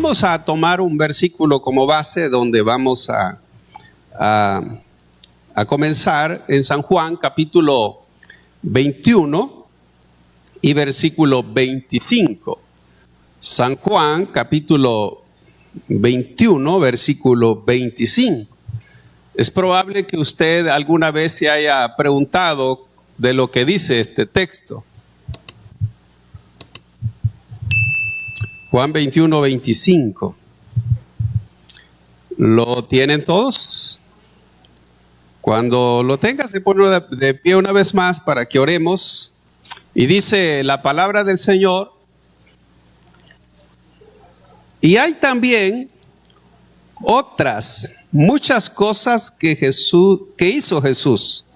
Vamos a tomar un versículo como base donde vamos a comenzar en San Juan capítulo 21 y versículo 25. San Juan capítulo 21, versículo 25. Es probable que usted alguna vez se haya preguntado de lo que dice este texto. Juan 21, 25. ¿Lo tienen todos? Cuando lo tenga, se pone de pie una vez más para que oremos. Y dice la palabra del Señor: y hay también otras muchas cosas que hizo Jesús,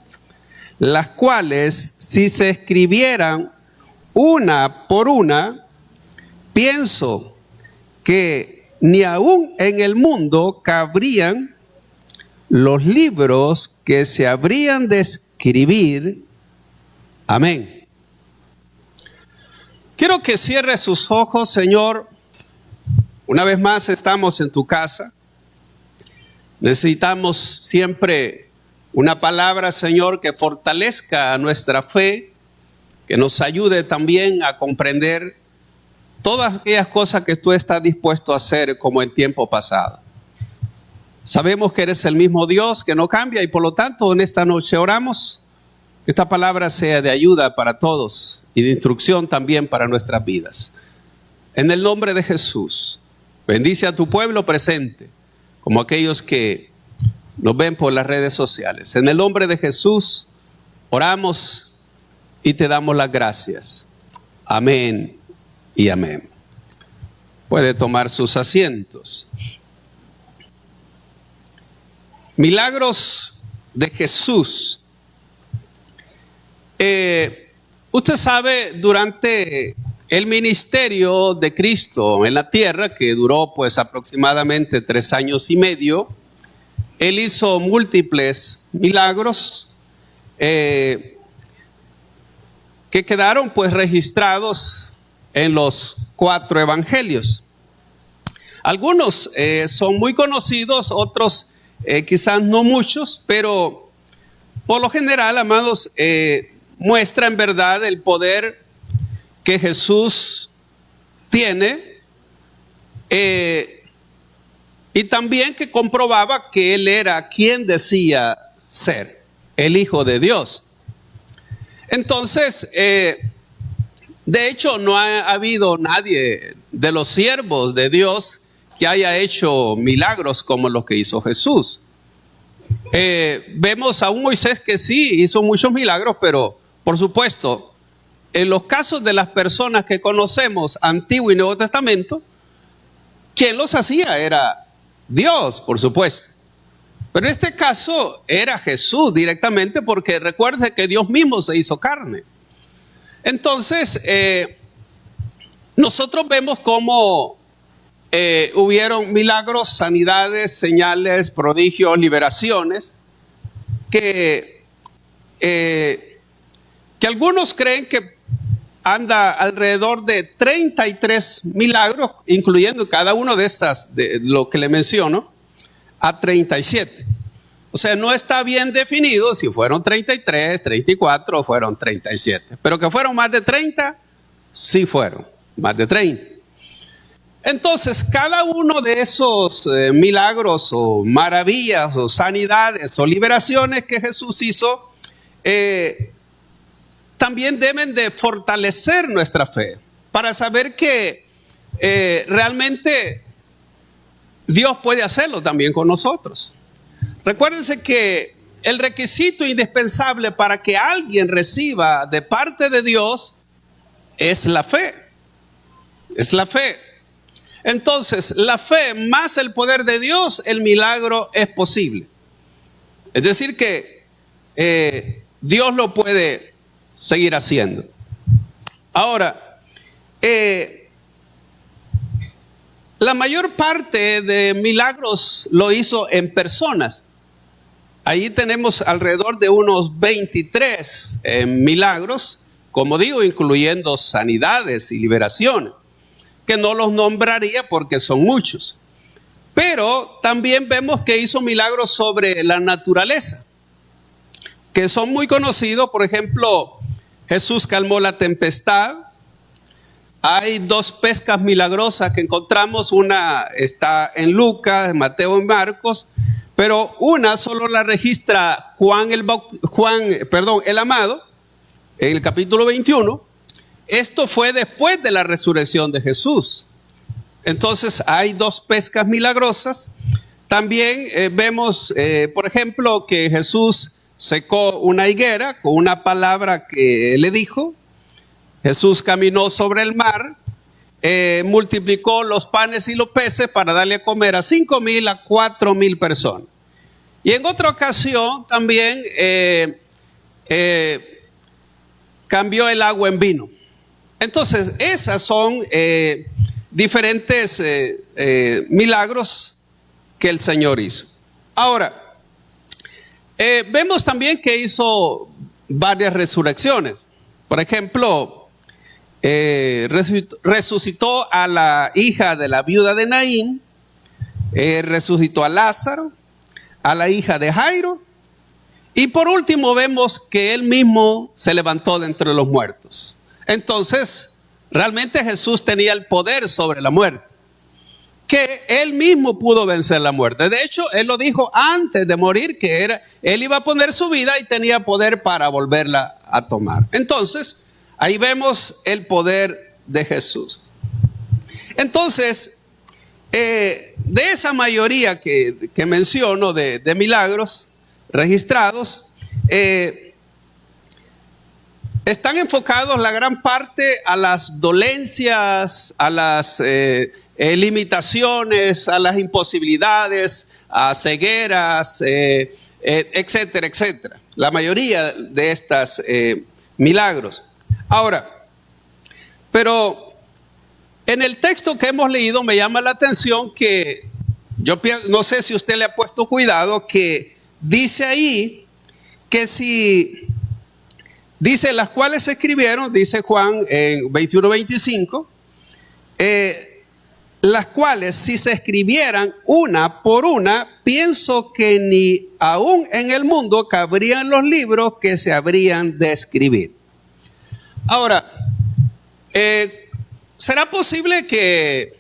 las cuales, si se escribieran una por una, pienso que ni aún en el mundo cabrían los libros que se habrían de escribir. Amén. Quiero que cierre sus ojos, Señor. Una vez más estamos en tu casa. Necesitamos siempre una palabra, Señor, que fortalezca nuestra fe, que nos ayude también a comprender todas aquellas cosas que tú estás dispuesto a hacer como en tiempo pasado. Sabemos que eres el mismo Dios que no cambia y por lo tanto en esta noche oramos que esta palabra sea de ayuda para todos y de instrucción también para nuestras vidas. En el nombre de Jesús, bendice a tu pueblo presente, como aquellos que nos ven por las redes sociales. En el nombre de Jesús oramos y te damos las gracias. Amén y amén. Puede tomar sus asientos. Milagros de Jesús. Usted sabe, durante el ministerio de Cristo en la tierra, que duró pues aproximadamente 3 años y medio, Él hizo múltiples milagros que quedaron pues registrados en los 4 evangelios. Algunos son muy conocidos, otros quizás no muchos, pero por lo general, amados, muestra en verdad el poder que Jesús tiene y también que comprobaba que Él era quien decía ser, el Hijo de Dios. Entonces, de hecho, no ha habido nadie de los siervos de Dios que haya hecho milagros como los que hizo Jesús. Vemos a un Moisés que sí hizo muchos milagros, pero por supuesto, en los casos de las personas que conocemos, Antiguo y Nuevo Testamento, quien los hacía era Dios, por supuesto. Pero en este caso era Jesús directamente, porque recuerde que Dios mismo se hizo carne. Entonces, nosotros vemos cómo hubieron milagros, sanidades, señales, prodigios, liberaciones, que algunos creen que anda alrededor de 33 milagros, incluyendo cada uno de estas, de lo que le menciono, a 37. O sea, no está bien definido si fueron 33, 34 o fueron 37. Pero que fueron más de 30, sí fueron más de 30. Entonces, cada uno de esos milagros o maravillas o sanidades o liberaciones que Jesús hizo, también deben de fortalecer nuestra fe para saber que realmente Dios puede hacerlo también con nosotros. Recuérdense que el requisito indispensable para que alguien reciba de parte de Dios es la fe. Es la fe. Entonces, la fe más el poder de Dios, el milagro es posible. Es decir que Dios lo puede seguir haciendo. Ahora, la mayor parte de milagros lo hizo en personas. Ahí tenemos alrededor de unos 23 milagros, como digo, incluyendo sanidades y liberaciones. que no los nombraría porque son muchos. Pero también vemos que hizo milagros sobre la naturaleza, que son muy conocidos. Por ejemplo, Jesús calmó la tempestad. Hay dos pescas milagrosas que encontramos. Una está en Lucas, en Mateo y Marcos, pero una solo la registra Juan el Amado, en el capítulo 21. Esto fue después de la resurrección de Jesús. Entonces hay dos pescas milagrosas. También vemos, por ejemplo, que Jesús secó una higuera con una palabra que le dijo. Jesús caminó sobre el mar, multiplicó los panes y los peces para darle a comer a 5,000 a 4,000 personas. Y en otra ocasión también cambió el agua en vino. Entonces, esas son diferentes milagros que el Señor hizo. Ahora, vemos también que hizo varias resurrecciones. Por ejemplo, resucitó a la hija de la viuda de Naín, resucitó a Lázaro, a la hija de Jairo, y por último vemos que él mismo se levantó de entre los muertos. Entonces, realmente Jesús tenía el poder sobre la muerte, que él mismo pudo vencer la muerte. De hecho, él lo dijo antes de morir, que él iba a poner su vida y tenía poder para volverla a tomar. Entonces, ahí vemos el poder de Jesús. Entonces, de esa mayoría que menciono de milagros registrados, están enfocados la gran parte a las dolencias, a las limitaciones, a las imposibilidades, a cegueras, etcétera, etcétera. La mayoría de estas milagros. Ahora, pero en el texto que hemos leído me llama la atención que yo no sé si usted le ha puesto cuidado, que dice ahí que si dice las cuales se escribieron, dice Juan en 21:25, las cuales si se escribieran una por una, pienso que ni aún en el mundo cabrían los libros que se habrían de escribir. Ahora, ¿será posible que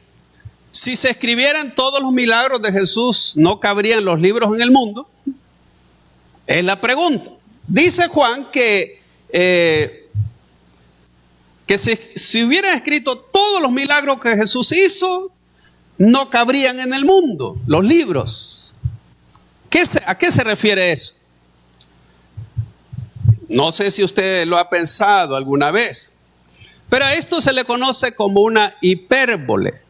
si se escribieran todos los milagros de Jesús no cabrían los libros en el mundo? Es la pregunta. Dice Juan que si hubieran escrito todos los milagros que Jesús hizo, no cabrían en el mundo los libros. ¿A qué se refiere eso? No sé si usted lo ha pensado alguna vez, pero a esto se le conoce como una hipérbole.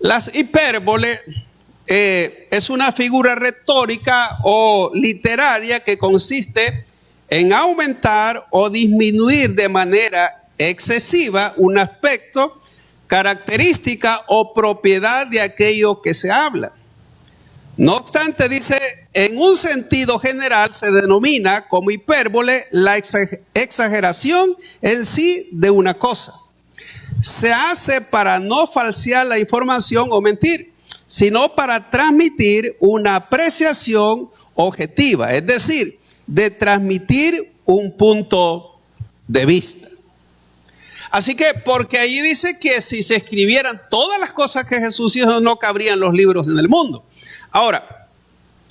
Las hipérboles es una figura retórica o literaria que consiste en aumentar o disminuir de manera excesiva un aspecto, característica o propiedad de aquello que se habla. No obstante, dice, en un sentido general se denomina como hipérbole la exageración en sí de una cosa. Se hace para no falsear la información o mentir, sino para transmitir una apreciación objetiva, es decir, de transmitir un punto de vista. Así que, porque ahí dice que si se escribieran todas las cosas que Jesús hizo, no cabrían los libros en el mundo. Ahora,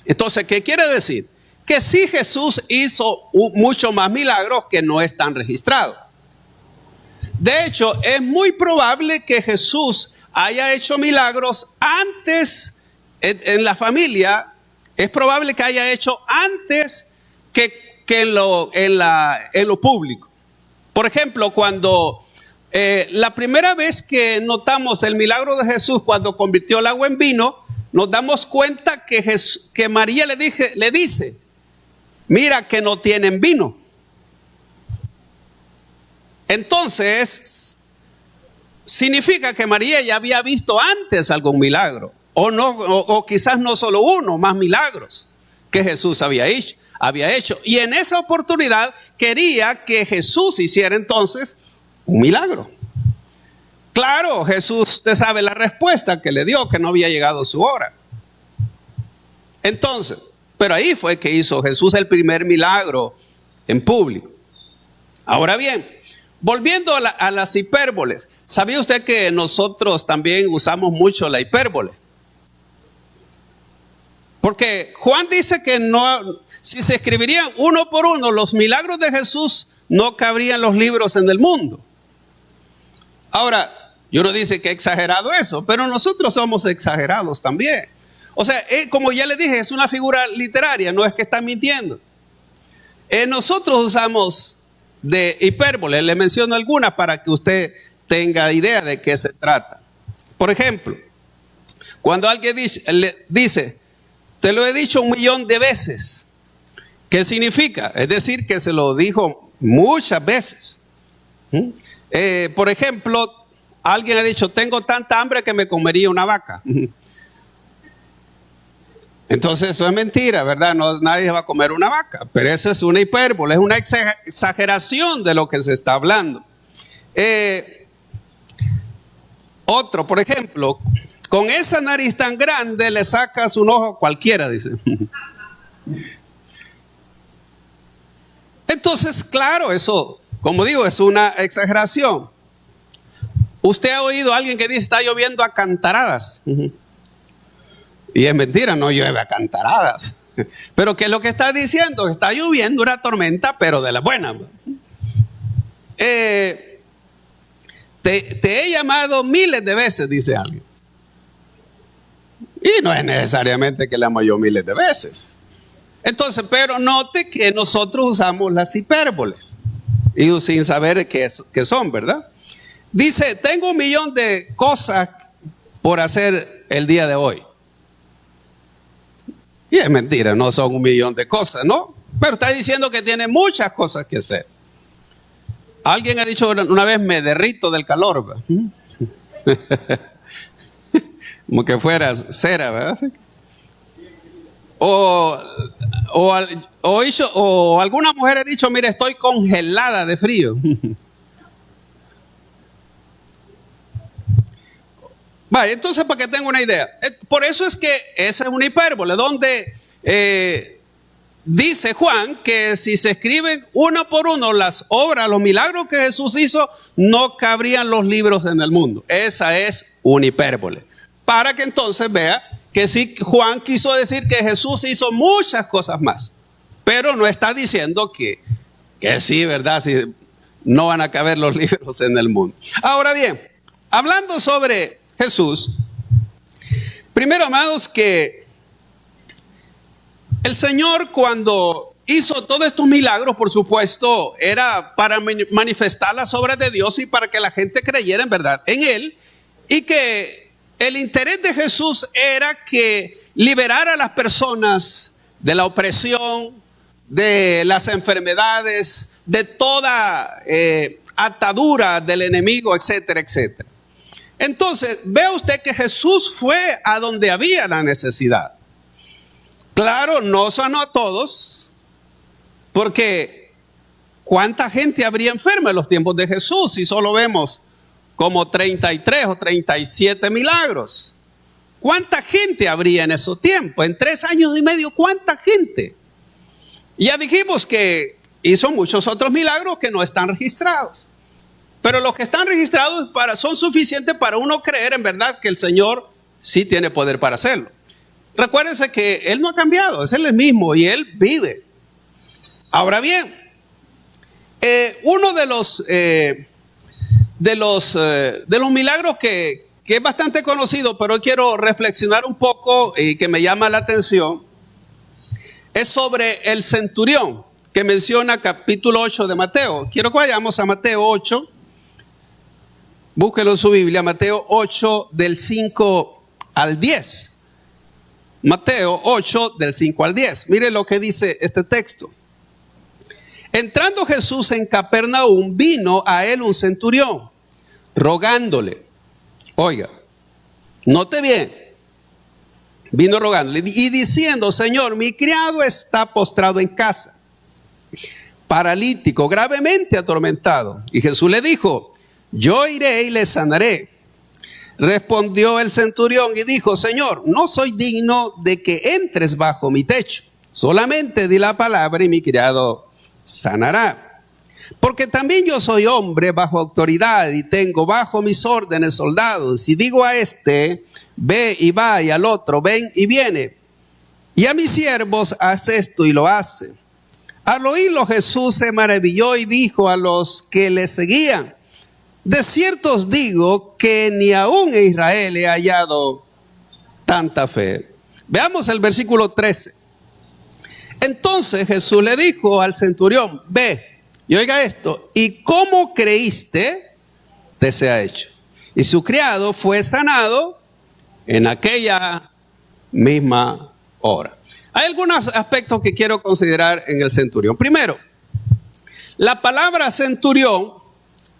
entonces, ¿qué quiere decir? Que sí Jesús hizo mucho más milagros que no están registrados. De hecho, es muy probable que Jesús haya hecho milagros antes en la familia. Es probable que haya hecho antes que en lo público. Por ejemplo, cuando la primera vez que notamos el milagro de Jesús, cuando convirtió el agua en vino, nos damos cuenta que María le dice, mira que no tienen vino. Entonces, significa que María ya había visto antes algún milagro, o quizás no solo uno, más milagros que Jesús había hecho. Y en esa oportunidad quería que Jesús hiciera entonces un milagro. Claro, Jesús, usted sabe la respuesta que le dio, que no había llegado su hora. Entonces, pero ahí fue que hizo Jesús el primer milagro en público. Ahora bien, volviendo a las hipérboles, ¿sabía usted que nosotros también usamos mucho la hipérbole? Porque Juan dice que no, si se escribirían uno por uno los milagros de Jesús, no cabrían los libros en el mundo. Ahora, yo no dice que exagerado eso, pero nosotros somos exagerados también. O sea, como ya le dije, es una figura literaria, no es que está mintiendo. Nosotros usamos de hipérbole, le menciono algunas para que usted tenga idea de qué se trata. Por ejemplo, cuando alguien dice, te lo he dicho 1,000,000 de veces, ¿qué significa? Es decir, que se lo dijo muchas veces. Por ejemplo, alguien ha dicho, tengo tanta hambre que me comería una vaca. Entonces eso es mentira, ¿verdad? No, nadie va a comer una vaca, pero esa es una hipérbole, es una exageración de lo que se está hablando. Otro, por ejemplo, con esa nariz tan grande le sacas un ojo a cualquiera, dice. Entonces, claro, eso, como digo, es una exageración. Usted ha oído a alguien que dice, está lloviendo a cantaradas. Y es mentira, no llueve a cantaradas. Pero ¿qué es lo que está diciendo? Está lloviendo una tormenta, pero de la buena. Te he llamado miles de veces, dice alguien. Y no es necesariamente que le amo yo miles de veces. Entonces, pero note que nosotros usamos las hipérboles. Y sin saber qué son, ¿verdad? Dice, tengo 1,000,000 de cosas por hacer el día de hoy. Y es mentira, no son 1,000,000 de cosas, ¿no? Pero está diciendo que tiene muchas cosas que hacer. Alguien ha dicho una vez, me derrito del calor. Como que fuera cera, ¿verdad? O alguna mujer ha dicho, mire, estoy congelada de frío. Vale, entonces para que tenga una idea, por eso es que esa es una hipérbole, donde dice Juan que si se escriben uno por uno las obras, los milagros que Jesús hizo, no cabrían los libros en el mundo. Esa es una hipérbole. Para que entonces vea que sí, Juan quiso decir que Jesús hizo muchas cosas más, pero no está diciendo que sí, ¿verdad? Sí, no van a caber los libros en el mundo. Ahora bien, hablando sobre Jesús, primero, amados, que el Señor cuando hizo todos estos milagros, por supuesto, era para manifestar las obras de Dios y para que la gente creyera en verdad en Él, y que el interés de Jesús era que liberara a las personas de la opresión, de las enfermedades, de toda atadura del enemigo, etcétera, etcétera. Entonces, vea usted que Jesús fue a donde había la necesidad. Claro, no sanó a todos, porque ¿cuánta gente habría enferma en los tiempos de Jesús si solo vemos como 33 o 37 milagros? ¿Cuánta gente habría en esos tiempos? En 3 años y medio, ¿cuánta gente? Ya dijimos que hizo muchos otros milagros que no están registrados. Pero los que están registrados son suficientes para uno creer en verdad que el Señor sí tiene poder para hacerlo. Recuérdense que Él no ha cambiado, es Él mismo y Él vive. Ahora bien, uno de los milagros que es bastante conocido, pero quiero reflexionar un poco y que me llama la atención, es sobre el centurión que menciona capítulo 8 de Mateo. Quiero que vayamos a Mateo 8. Búsquelo en su Biblia, Mateo 8 del 5 al 10. Mateo 8 del 5 al 10. Mire lo que dice este texto. Entrando Jesús en Capernaum, vino a él un centurión, rogándole. Oiga, note bien. Vino rogándole y diciendo, Señor, mi criado está postrado en casa, paralítico, gravemente atormentado. Y Jesús le dijo, yo iré y le sanaré. Respondió el centurión y dijo, Señor, no soy digno de que entres bajo mi techo. Solamente di la palabra y mi criado sanará. Porque también yo soy hombre bajo autoridad y tengo bajo mis órdenes soldados. Si digo a este, ve y va, y al otro, ven y viene. Y a mis siervos, haz esto y lo hace. Al oírlo Jesús se maravilló y dijo a los que le seguían, de cierto os digo que ni aún en Israel he hallado tanta fe. Veamos el versículo 13. Entonces Jesús le dijo al centurión, ve, y oiga esto, y como creíste, te sea hecho. Y su criado fue sanado en aquella misma hora. Hay algunos aspectos que quiero considerar en el centurión. Primero, la palabra centurión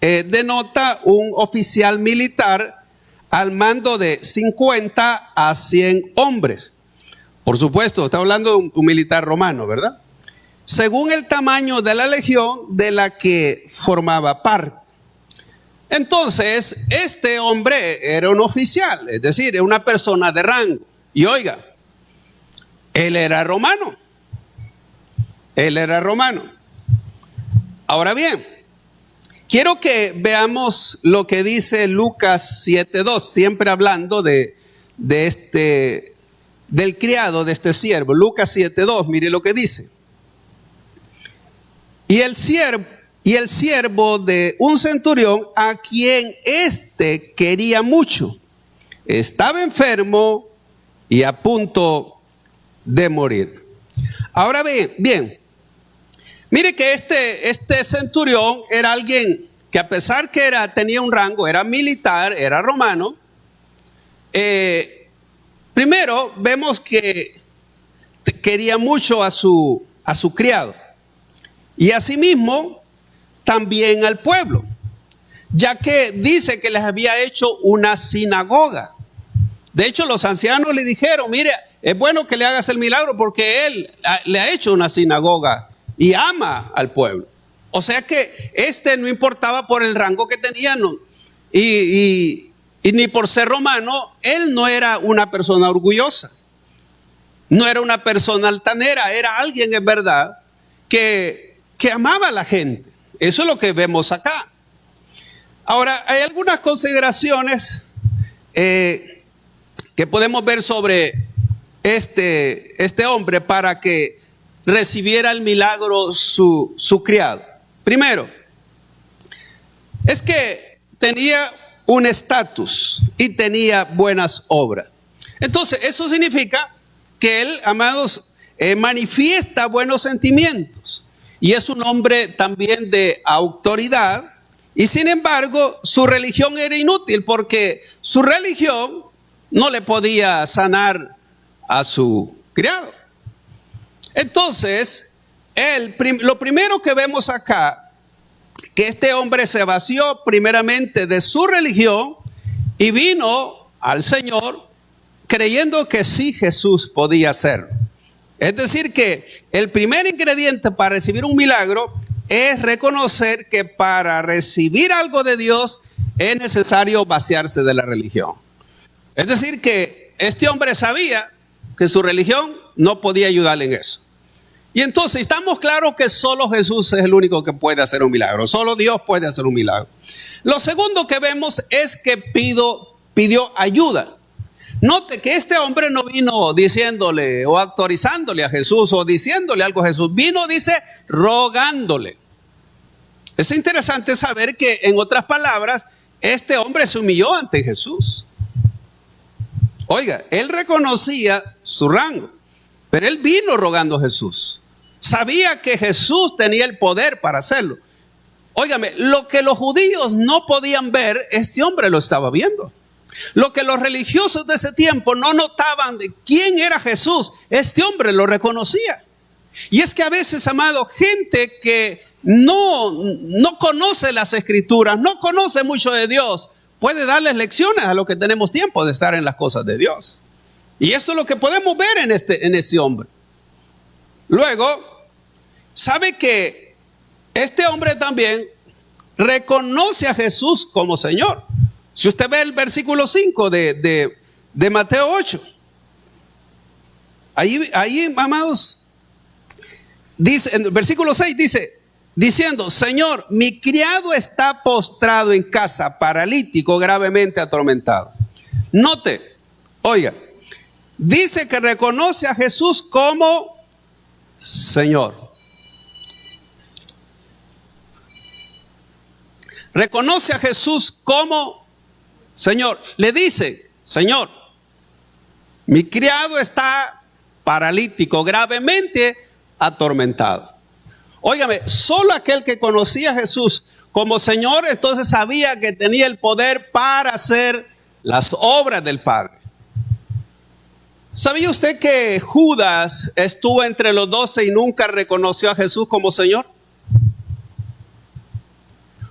denota un oficial militar al mando de 50 a 100 hombres. Por supuesto, está hablando de un militar romano, ¿verdad? Según el tamaño de la legión de la que formaba parte. Entonces, este hombre era un oficial, es decir, era una persona de rango. Y oiga, él era romano. Él era romano. Ahora bien, quiero que veamos lo que dice Lucas 7:2, siempre hablando del criado, de este siervo. Lucas 7:2, mire lo que dice. Y el siervo de un centurión a quien éste quería mucho, estaba enfermo y a punto de morir. Ahora bien, mire que este centurión era alguien que, a pesar que tenía un rango, era militar, era romano. Primero vemos que quería mucho a su criado. Y asimismo, también al pueblo, ya que dice que les había hecho una sinagoga. De hecho, los ancianos le dijeron, mire, es bueno que le hagas el milagro porque él le ha hecho una sinagoga y ama al pueblo. O sea que no importaba por el rango que tenía, no, y ni por ser romano, él no era una persona orgullosa, no era una persona altanera, era alguien en verdad que amaba a la gente. Eso es lo que vemos acá. Ahora, hay algunas consideraciones que podemos ver sobre este hombre para que recibiera el milagro su criado. Primero, es que tenía un estatus y tenía buenas obras. Entonces, eso significa que él, amados, manifiesta buenos sentimientos. Y es un hombre también de autoridad. Y sin embargo, su religión era inútil porque su religión no le podía sanar a su criado. Entonces, lo primero que vemos acá, que este hombre se vació primeramente de su religión y vino al Señor creyendo que sí Jesús podía hacerlo. Es decir, que el primer ingrediente para recibir un milagro es reconocer que para recibir algo de Dios es necesario vaciarse de la religión. Es decir, que este hombre sabía que su religión no podía ayudarle en eso. Y entonces estamos claros que solo Jesús es el único que puede hacer un milagro. Solo Dios puede hacer un milagro. Lo segundo que vemos es que pidió ayuda. Note que este hombre no vino diciéndole o autorizándole a Jesús o diciéndole algo a Jesús. Vino, dice, rogándole. Es interesante saber que, en otras palabras, este hombre se humilló ante Jesús. Oiga, él reconocía su rango, pero él vino rogando a Jesús. Sabía que Jesús tenía el poder para hacerlo. Óigame, lo que los judíos no podían ver, este hombre lo estaba viendo. Lo que los religiosos de ese tiempo no notaban de quién era Jesús, este hombre lo reconocía. Y es que a veces, amado, gente que no conoce las escrituras, no conoce mucho de Dios, puede darles lecciones a los que tenemos tiempo de estar en las cosas de Dios. Y esto es lo que podemos ver en ese hombre. Luego, sabe que este hombre también reconoce a Jesús como Señor. Si usted ve el versículo 5 de Mateo 8, ahí, amados, dice, en el versículo 6 dice, diciendo, Señor, mi criado está postrado en casa, paralítico, gravemente atormentado. Note, oiga, dice que reconoce a Jesús como Señor. Reconoce a Jesús como Señor. Le dice, Señor, mi criado está paralítico, gravemente atormentado. Óigame, solo aquel que conocía a Jesús como Señor, entonces sabía que tenía el poder para hacer las obras del Padre. ¿Sabía usted que Judas estuvo entre los 12 y nunca reconoció a Jesús como Señor?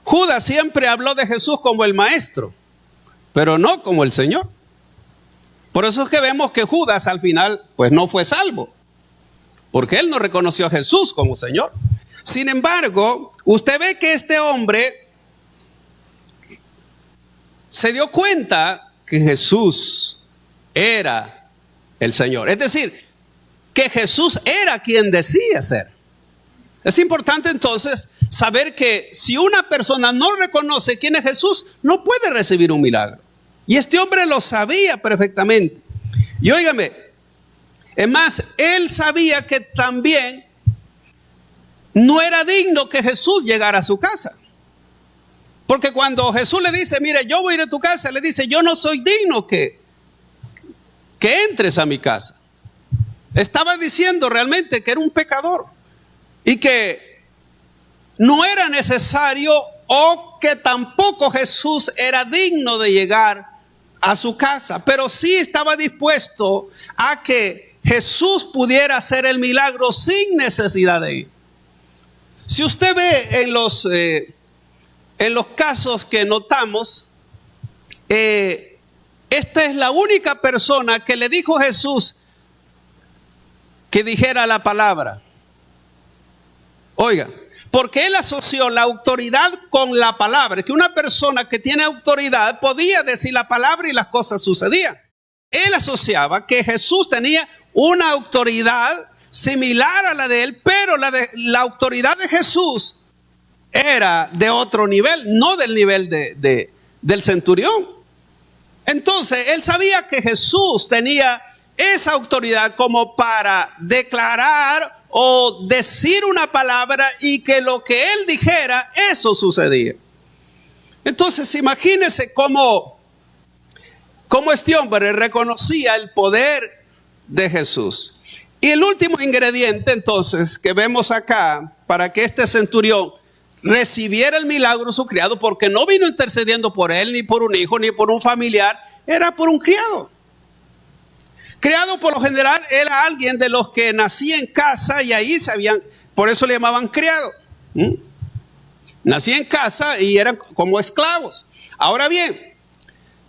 Judas siempre habló de Jesús como el maestro, pero no como el Señor. Por eso es que vemos que Judas al final pues no fue salvo, porque él no reconoció a Jesús como Señor. Sin embargo, usted ve que este hombre se dio cuenta que Jesús era el Señor. Es decir, que Jesús era quien decía ser. Es importante entonces saber que si una persona no reconoce quién es Jesús, no puede recibir un milagro. Y este hombre lo sabía perfectamente. Y óigame, es más, él sabía que también no era digno que Jesús llegara a su casa. Porque cuando Jesús le dice, mire, yo voy a ir a tu casa, le dice, yo no soy digno que entres a mi casa. Estaba diciendo realmente que era un pecador y que no era necesario o que tampoco Jesús era digno de llegar a su casa, pero sí estaba dispuesto a que Jesús pudiera hacer el milagro sin necesidad de ir. Si usted ve en los casos que notamos, esta es la única persona que le dijo a Jesús que dijera la palabra. Oiga, porque él asoció la autoridad con la palabra, que una persona que tiene autoridad podía decir la palabra y las cosas sucedían. Él asociaba que Jesús tenía una autoridad similar a la de él, pero la autoridad de Jesús era de otro nivel, no del nivel del centurión. Entonces, él sabía que Jesús tenía esa autoridad como para declarar o decir una palabra y que lo que él dijera, eso sucedía. Entonces, imagínense cómo este hombre reconocía el poder de Jesús. Y el último ingrediente, entonces, que vemos acá, para que este centurión recibiera el milagro de su criado, porque no vino intercediendo por él, ni por un hijo, ni por un familiar, era por un criado. Criado por lo general era alguien de los que nacía en casa y ahí por eso le llamaban criado. Nacía en casa y eran como esclavos. Ahora bien,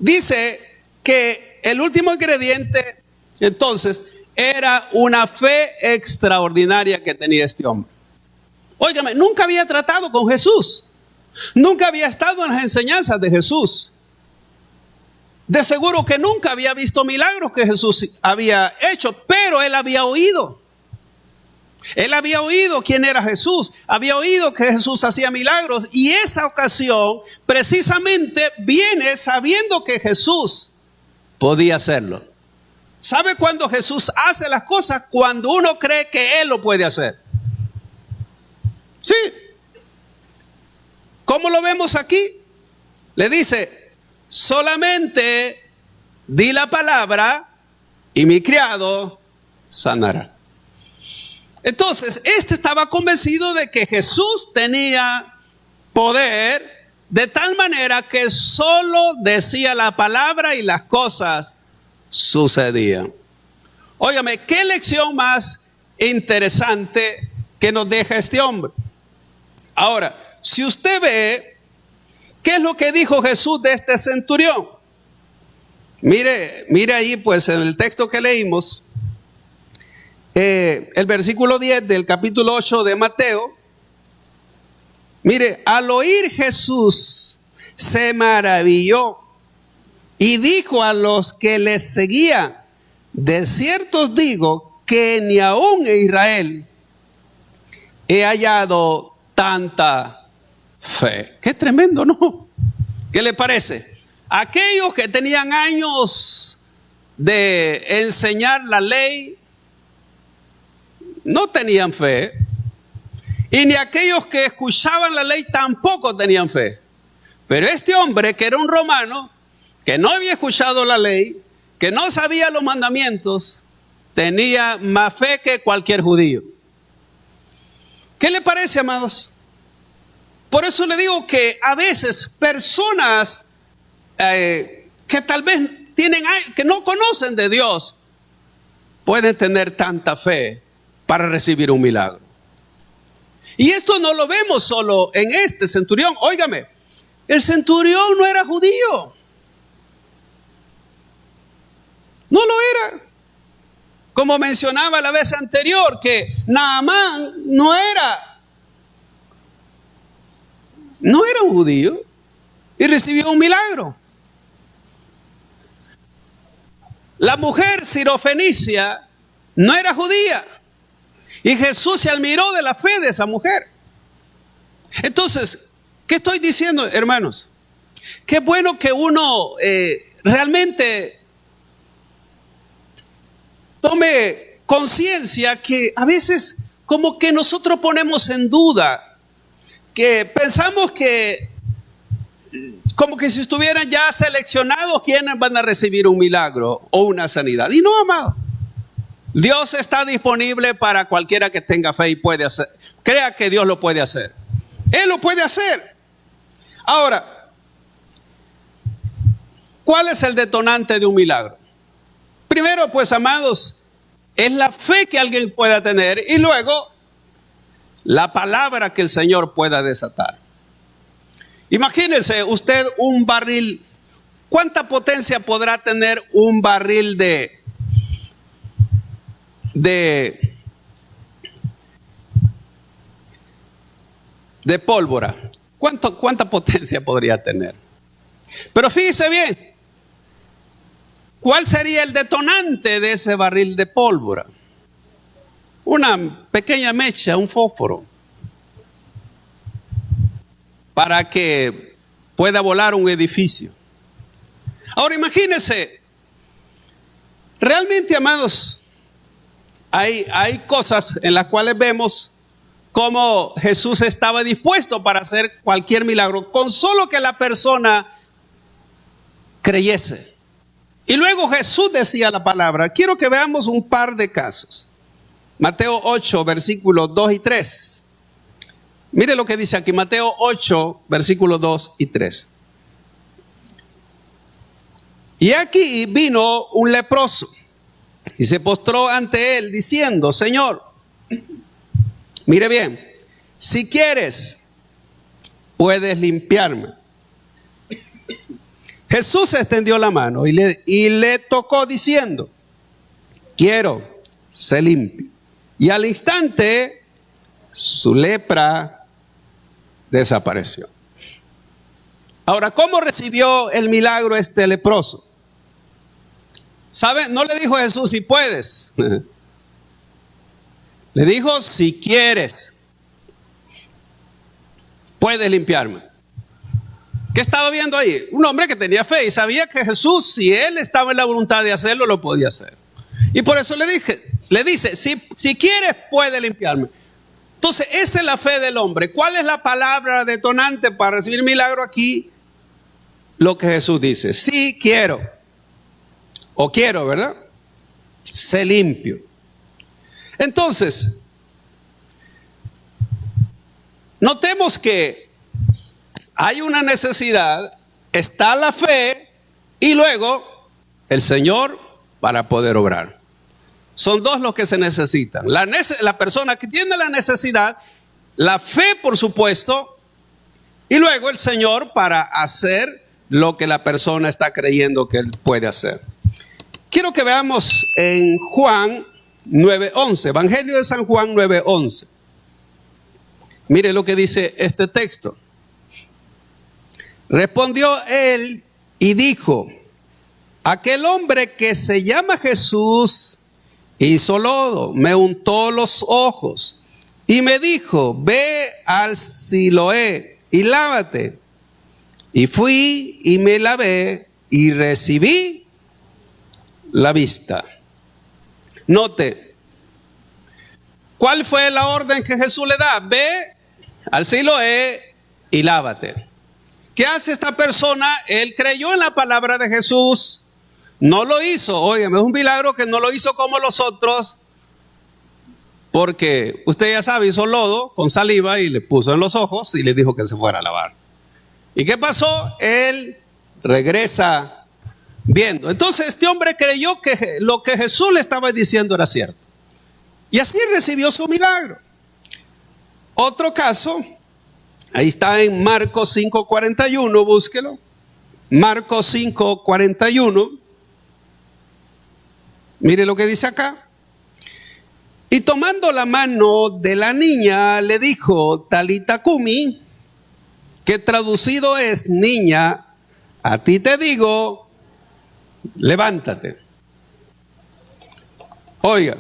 dice que el último ingrediente, entonces, era una fe extraordinaria que tenía este hombre. Óigame, nunca había tratado con Jesús. Nunca había estado en las enseñanzas de Jesús. De seguro que nunca había visto milagros que Jesús había hecho, pero él había oído. Él había oído quién era Jesús, había oído que Jesús hacía milagros y esa ocasión precisamente viene sabiendo que Jesús podía hacerlo. ¿Sabe cuándo Jesús hace las cosas? Cuando uno cree que Él lo puede hacer. Sí. ¿Cómo lo vemos aquí? Le dice, solamente di la palabra y mi criado sanará. Entonces, este estaba convencido de que Jesús tenía poder de tal manera que solo decía la palabra y las cosas sucedían. Óigame, qué lección más interesante que nos deja este hombre. Ahora, si usted ve, ¿qué es lo que dijo Jesús de este centurión? Mire ahí pues en el texto que leímos, el versículo 10 del capítulo 8 de Mateo, Mire, al oír Jesús se maravilló y dijo a los que le seguían: de cierto os digo que ni aún en Israel he hallado tanta fe. Qué tremendo, ¿no? ¿Qué le parece? Aquellos que tenían años de enseñar la ley no tenían fe, y ni aquellos que escuchaban la ley tampoco tenían fe. Pero este hombre, que era un romano, que no había escuchado la ley, que no sabía los mandamientos, tenía más fe que cualquier judío. ¿Qué le parece, amados? Por eso le digo que a veces personas que tal vez que no conocen de Dios, pueden tener tanta fe para recibir un milagro. Y esto no lo vemos solo en este centurión. Óigame, el centurión no era judío. No lo era. Como mencionaba la vez anterior, que Naamán no era un judío y recibió un milagro. La mujer sirofenicia no era judía y Jesús se admiró de la fe de esa mujer. Entonces, ¿qué estoy diciendo, hermanos? Qué bueno que uno realmente tome conciencia que a veces como que nosotros ponemos en duda, que pensamos que como que si estuvieran ya seleccionados quienes van a recibir un milagro o una sanidad. Y no, amado. Dios está disponible para cualquiera que tenga fe y puede hacer. Crea que Dios lo puede hacer. Él lo puede hacer. Ahora, ¿cuál es el detonante de un milagro? Primero, pues, amados, es la fe que alguien pueda tener, y luego la palabra que el Señor pueda desatar. Imagínense usted un barril. ¿Cuánta potencia podrá tener un barril de pólvora? ¿Cuánta potencia podría tener? Pero fíjese bien, ¿cuál sería el detonante de ese barril de pólvora? Una pequeña mecha, un fósforo, para que pueda volar un edificio. Ahora imagínense, realmente, amados, hay cosas en las cuales vemos cómo Jesús estaba dispuesto para hacer cualquier milagro, con solo que la persona creyese. Y luego Jesús decía la palabra. Quiero que veamos un par de casos. Mateo 8, versículos 2 y 3. Mire lo que dice aquí, Mateo 8, versículos 2 y 3. Y aquí vino un leproso y se postró ante él diciendo: Señor, mire bien, si quieres, puedes limpiarme. Jesús extendió la mano y le tocó diciendo: quiero, sé limpio. Y al instante su lepra desapareció. Ahora, ¿cómo recibió el milagro este leproso? ¿Sabe? No le dijo a Jesús: si puedes. Le dijo: si quieres, puedes limpiarme. ¿Qué estaba viendo ahí? Un hombre que tenía fe y sabía que Jesús, si él estaba en la voluntad de hacerlo, lo podía hacer. Y por eso le dice: si quieres, puedes limpiarme. Entonces, esa es la fe del hombre. ¿Cuál es la palabra detonante para recibir milagro aquí? Lo que Jesús dice: sí quiero, o quiero, ¿verdad? Sé limpio. Entonces, notemos que hay una necesidad, está la fe y luego el Señor para poder obrar. Son dos los que se necesitan. La persona que tiene la necesidad, la fe, por supuesto, y luego el Señor para hacer lo que la persona está creyendo que Él puede hacer. Quiero que veamos en Juan 9:11, Evangelio de San Juan 9:11. Mire lo que dice este texto. Respondió él y dijo: aquel hombre que se llama Jesús hizo lodo, me untó los ojos y me dijo: ve al Siloé y lávate. Y fui y me lavé y recibí la vista. Note, ¿cuál fue la orden que Jesús le da? Ve al Siloé y lávate. ¿Qué hace esta persona? Él creyó en la palabra de Jesús, no lo hizo. Óigame, es un milagro que no lo hizo como los otros, porque usted ya sabe, hizo lodo con saliva y le puso en los ojos y le dijo que se fuera a lavar. ¿Y qué pasó? Él regresa viendo. Entonces este hombre creyó que lo que Jesús le estaba diciendo era cierto. Y así recibió su milagro. Otro caso, ahí está en Marcos 5:41, búsquelo. Marcos 5:41. Mire lo que dice acá. Y tomando la mano de la niña, le dijo: Talita cumi, que traducido es: niña, a ti te digo, levántate. Oiga,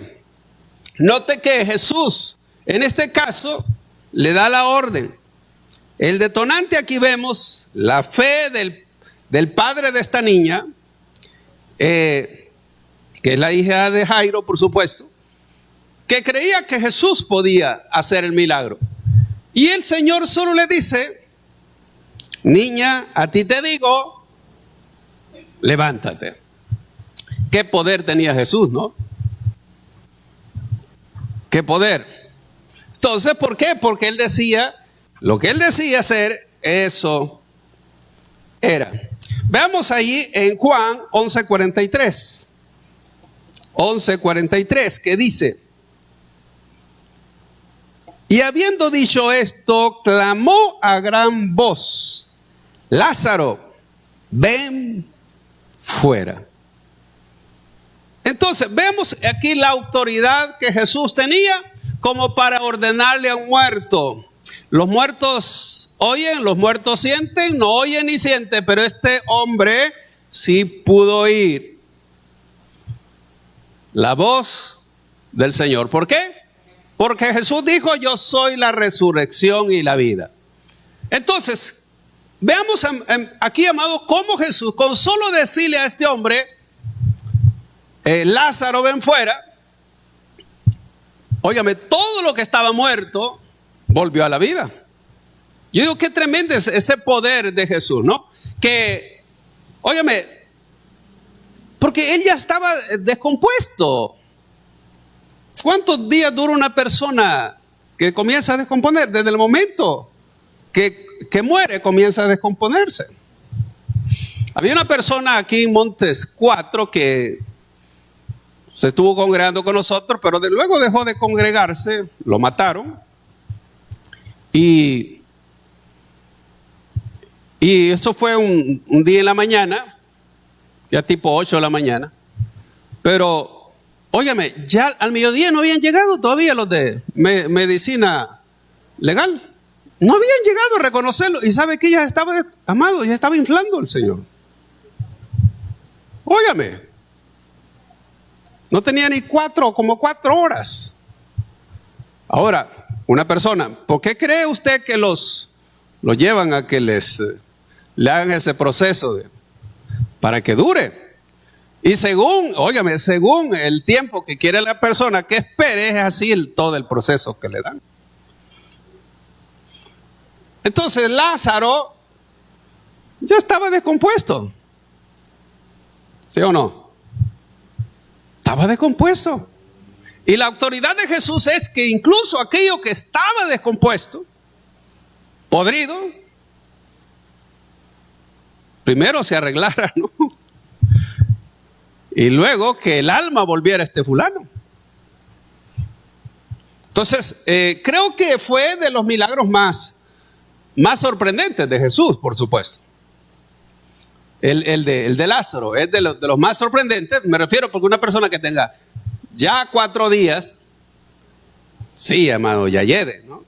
note que Jesús, en este caso, le da la orden. El detonante aquí vemos la fe del padre de esta niña, que es la hija de Jairo, por supuesto, que creía que Jesús podía hacer el milagro. Y el Señor solo le dice: niña, a ti te digo, levántate. ¿Qué poder tenía Jesús, no? ¿Qué poder? Entonces, ¿por qué? Porque él decía, lo que él decía hacer, eso era. Veamos allí en Juan 11:43. 11:43, que dice: y habiendo dicho esto, clamó a gran voz: Lázaro, ven fuera. Entonces vemos aquí la autoridad que Jesús tenía como para ordenarle a un muerto. Los muertos oyen, los muertos sienten, no oyen ni sienten, pero este hombre sí pudo oír la voz del Señor. ¿Por qué? Porque Jesús dijo: yo soy la resurrección y la vida. Entonces, veamos aquí, amados, cómo Jesús, con solo decirle a este hombre, Lázaro, ven fuera, óigame, todo lo que estaba muerto volvió a la vida. Yo digo, qué tremendo es ese poder de Jesús, ¿no? Que, óigame, porque él ya estaba descompuesto. ¿Cuántos días dura una persona que comienza a descomponer? Desde el momento que muere, comienza a descomponerse. Había una persona aquí en Montes 4 que se estuvo congregando con nosotros, pero luego dejó de congregarse, lo mataron. Y eso fue un día en la mañana, ya tipo 8 de la mañana. Pero, óigame, ya al mediodía no habían llegado todavía los de medicina legal. No habían llegado a reconocerlo. Y sabe que ya estaba, amado, ya estaba inflando el Señor. Óigame, no tenía ni como 4 horas. Ahora, una persona, ¿por qué cree usted que los llevan a que le hagan ese proceso para que dure? Y según el tiempo que quiere la persona que espere, es así todo el proceso que le dan. Entonces Lázaro ya estaba descompuesto. ¿Sí o no? Estaba descompuesto. Y la autoridad de Jesús es que incluso aquello que estaba descompuesto, podrido, primero se arreglara, ¿no? Y luego que el alma volviera a este fulano. Entonces, creo que fue de los milagros más sorprendentes de Jesús, por supuesto. El de Lázaro es de los más sorprendentes. Me refiero porque una persona que tenga ya 4 días, sí, amado, ya llegue, ¿no?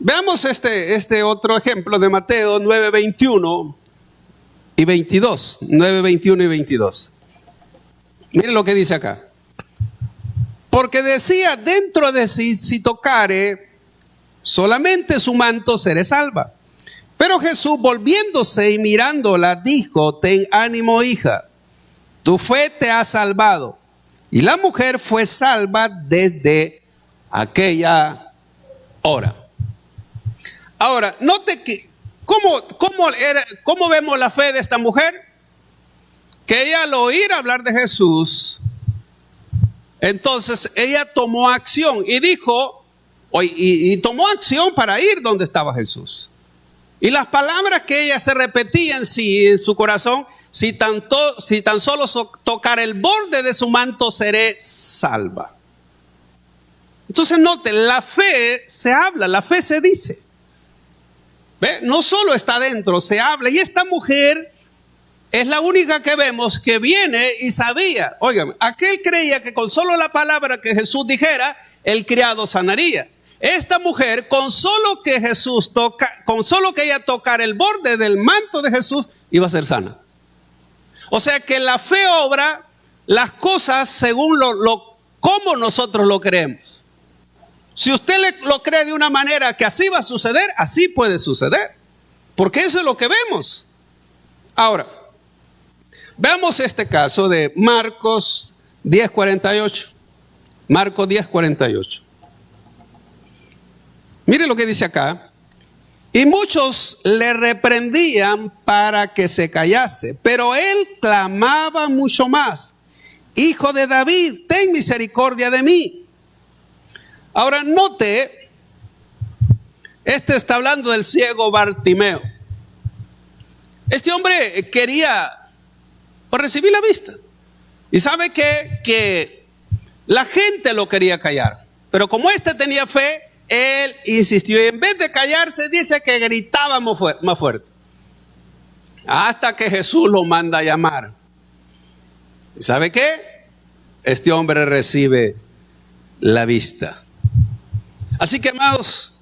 Veamos este otro ejemplo de Mateo 9, 21 y 22. 9, 21 y 22. Miren lo que dice acá. Porque decía dentro de sí, si tocare solamente su manto, seré salva. Pero Jesús, volviéndose y mirándola, dijo: ten ánimo, hija, tu fe te ha salvado. Y la mujer fue salva desde aquella hora. Ahora, note que ¿cómo vemos la fe de esta mujer? Que ella al oír hablar de Jesús, entonces ella tomó acción y dijo, y tomó acción para ir donde estaba Jesús. Y las palabras que ella se repetían en su corazón: si tan solo tocar el borde de su manto, seré salva. Entonces note, la fe se habla, la fe se dice. ¿Ve? No solo está dentro, se habla. Y esta mujer es la única que vemos que viene y sabía. Óigame, aquel creía que con solo la palabra que Jesús dijera, el criado sanaría. Esta mujer, con solo que ella tocara el borde del manto de Jesús, iba a ser sana. O sea que la fe obra las cosas según como nosotros lo creemos. Si usted lo cree de una manera que así va a suceder, así puede suceder. Porque eso es lo que vemos. Ahora, veamos este caso de Marcos 10:48. Marcos 10:48. Mire lo que dice acá. Y muchos le reprendían para que se callase, pero él clamaba mucho más: Hijo de David, ten misericordia de mí. Ahora note, está hablando del ciego Bartimeo. Este hombre quería recibir la vista. Y sabe que la gente lo quería callar. Pero como tenía fe, él insistió. Y en vez de callarse, dice que gritaba más fuerte. Hasta que Jesús lo manda a llamar. ¿Y sabe qué? Este hombre recibe la vista. Así que, amados,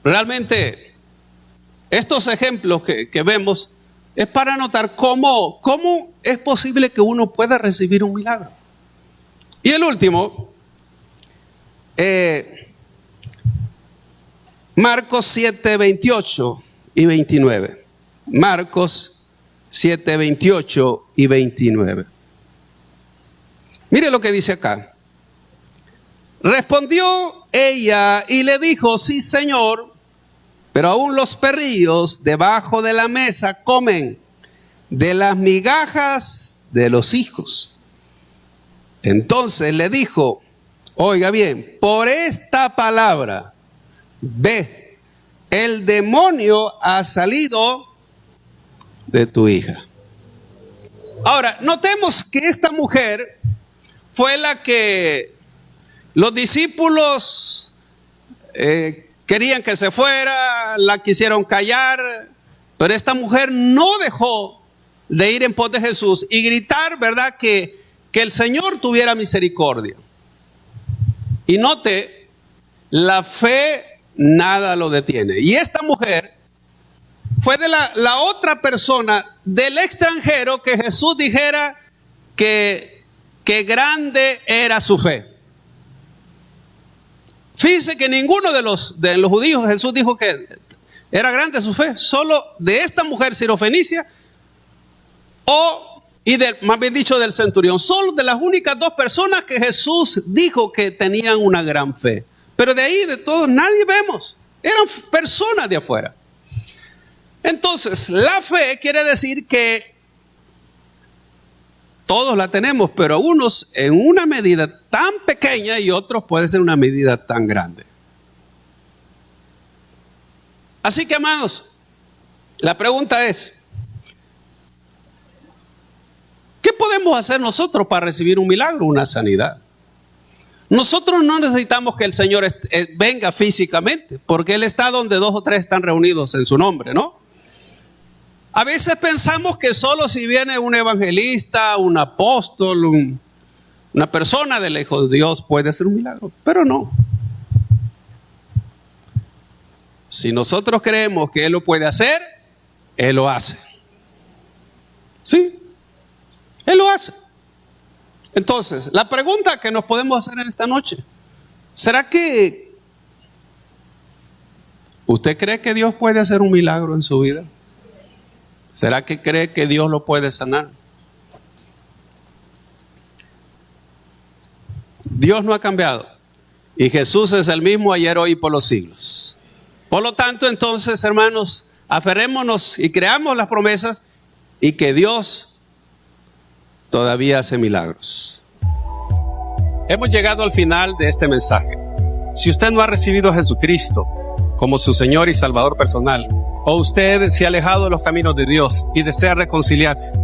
realmente estos ejemplos que vemos es para notar cómo es posible que uno pueda recibir un milagro. Y el último, Marcos 7, 28 y 29. Marcos 7, 28 y 29. Mire lo que dice acá. Respondió ella y le dijo: sí, Señor, pero aún los perrillos debajo de la mesa comen de las migajas de los hijos. Entonces le dijo: oiga bien, por esta palabra, ve, el demonio ha salido de tu hija. Ahora, notemos que esta mujer fue la que los discípulos querían que se fuera, la quisieron callar, pero esta mujer no dejó de ir en pos de Jesús y gritar, ¿verdad?, que el Señor tuviera misericordia. Y note, la fe nada lo detiene. Y esta mujer fue de la otra persona del extranjero que Jesús dijera que grande era su fe. Fíjense que ninguno de los judíos Jesús dijo que era grande su fe. Solo de esta mujer sirofenicia más bien dicho del centurión. Solo de las únicas dos personas que Jesús dijo que tenían una gran fe. Pero de ahí, de todos, nadie vemos. Eran personas de afuera. Entonces, la fe quiere decir que todos la tenemos, pero unos en una medida tan pequeña y otros puede ser una medida tan grande. Así que, amados, la pregunta es: ¿qué podemos hacer nosotros para recibir un milagro, una sanidad? Nosotros no necesitamos que el Señor venga físicamente, porque Él está donde 2 o 3 están reunidos en su nombre, ¿no? A veces pensamos que solo si viene un evangelista, un apóstol, una persona del Hijo de Dios puede hacer un milagro, pero no. Si nosotros creemos que Él lo puede hacer, Él lo hace. Sí, Él lo hace. Entonces, la pregunta que nos podemos hacer en esta noche, ¿será que usted cree que Dios puede hacer un milagro en su vida? ¿Será que cree que Dios lo puede sanar? Dios no ha cambiado y Jesús es el mismo ayer, hoy y por los siglos. Por lo tanto, entonces, hermanos, aferrémonos y creamos las promesas y que Dios todavía hace milagros. Hemos llegado al final de este mensaje. Si usted no ha recibido a Jesucristo como su Señor y Salvador personal, o usted se ha alejado de los caminos de Dios y desea reconciliarse,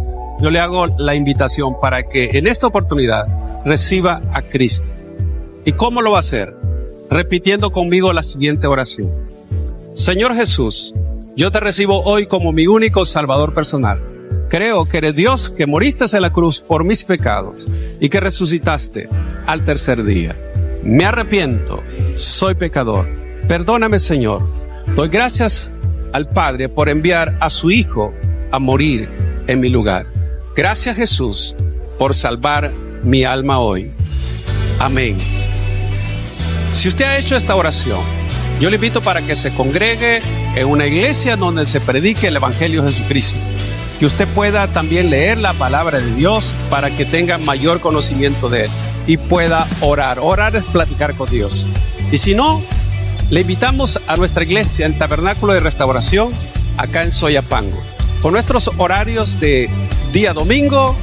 yo le hago la invitación para que en esta oportunidad reciba a Cristo. ¿Y cómo lo va a hacer? Repitiendo conmigo la siguiente oración. Señor Jesús, yo te recibo hoy como mi único Salvador personal. Creo que eres Dios, que moriste en la cruz por mis pecados y que resucitaste al tercer día. Me arrepiento, soy pecador. Perdóname, Señor. Doy gracias al Padre por enviar a su Hijo a morir en mi lugar. Gracias, Jesús, por salvar mi alma hoy. Amén. Si usted ha hecho esta oración, yo le invito para que se congregue en una iglesia donde se predique el Evangelio de Jesucristo. Que usted pueda también leer la palabra de Dios para que tenga mayor conocimiento de Él y pueda orar. Orar es platicar con Dios. Y si no, le invitamos a nuestra iglesia, el Tabernáculo de Restauración, acá en Soyapango, con nuestros horarios de día domingo,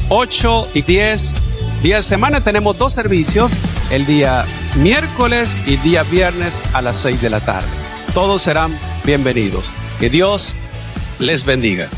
8 y 10. Día de semana tenemos 2 servicios, el día miércoles y día viernes a las 6 de la tarde. Todos serán bienvenidos. Que Dios les bendiga.